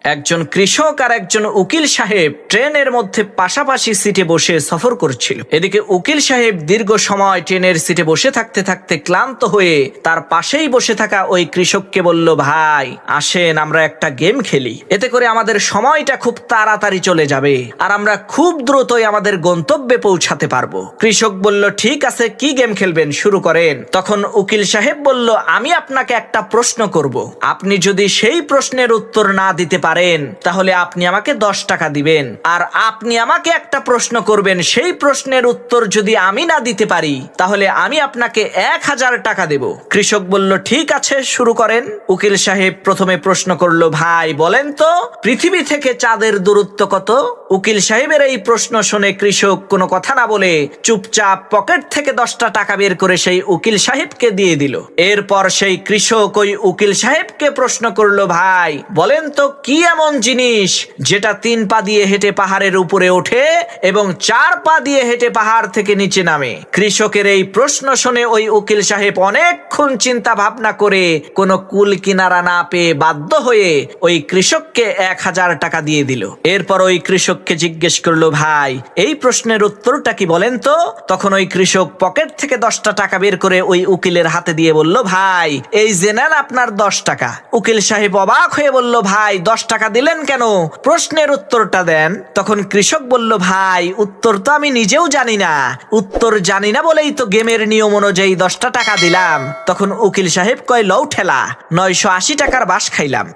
একজন কৃষক আর একজন উকিল সাহেব ট্রেনের মধ্যে পাশাপাশি সিটে বসে সফর করছিল। এদিকে উকিল সাহেব দীর্ঘ সময় ট্রেনের সিটে বসে থাকতে থাকতে ক্লান্ত হয়ে তার পাশেই বসে থাকা ওই কৃষককে বলল, ভাই আসেন আমরা একটা গেম খেলি, এতে করে আমাদের সময়টা খুব তাড়াতাড়ি চলে যাবে আর আমরা খুব দ্রুতই আমাদের গন্তব্যে পৌঁছাতে পারবো। কৃষক বলল, ঠিক আছে, কি গেম খেলবেন, শুরু করেন। তখন উকিল সাহেব বলল, আমি আপনাকে একটা প্রশ্ন করব, আপনি যদি সেই প্রশ্নের উত্তর না দিতে পারেন তাহলে আপনি আমাকে 10 টাকা দিবেন, আর আপনি আমাকে একটা প্রশ্ন করবেন, সেই প্রশ্নের উত্তর যদি আমি না দিতে পারি তাহলে আমি আপনাকে 1000 টাকা দেব। কৃষক বলল, ঠিক আছে, শুরু করেন। উকিল সাহেব প্রথমে প্রশ্ন করলো, ভাই বলেন তো পৃথিবী থেকে চাঁদের দূরত্ব কত? উকিল সাহেবের এই প্রশ্ন শুনে কৃষক কোনো কথা না বলে চুপচাপ পকেট থেকে 10টা টাকা বের করে সেই উকিল সাহেবকে দিয়ে দিল। এরপর সেই কৃষক ওই উকিল সাহেবকে প্রশ্ন করলো, ভাই বলেন তো কি এমন জিনিস যেটা 3 পা দিয়ে হেঁটে পাহাড়ের উপরে ওঠে এবং 4 পা দিয়ে হেঁটে পাহাড় থেকে নিচে নামে? কৃষকের এই প্রশ্ন শুনে ওই উকিল সাহেব অনেকক্ষণ চিন্তা ভাবনা করে কোনো কুল কিনারা না পেয়ে বাধ্য হয়ে ওই কৃষককে 1000 টাকা দিয়ে দিল। এরপর ওই কৃষককে জিজ্ঞেস করলো, ভাই এই প্রশ্নের উত্তরটা কি বলেন তো? তখন ওই কৃষক পকেট থেকে 10টা টাকা বের করে ওই উকিলের হাতে দিয়ে বলল, ভাই এই যে নেন আপনার 10 টাকা। উকিল সাহেব অবাক হয়ে বলল, ভাই 10 টাকা দিলেন কেন? প্রশ্নের উত্তরটা দেন। তখন কৃষক বলল, ভাই উত্তর তো আমি নিজেও জানি না, উত্তর জানি না বলেই তো গেমের নিয়ম অনুযায়ী 10টা টাকা দিলাম। তখন উকিল সাহেব কয়, লও ঠেলা, 980 টাকার বাস খাইলাম।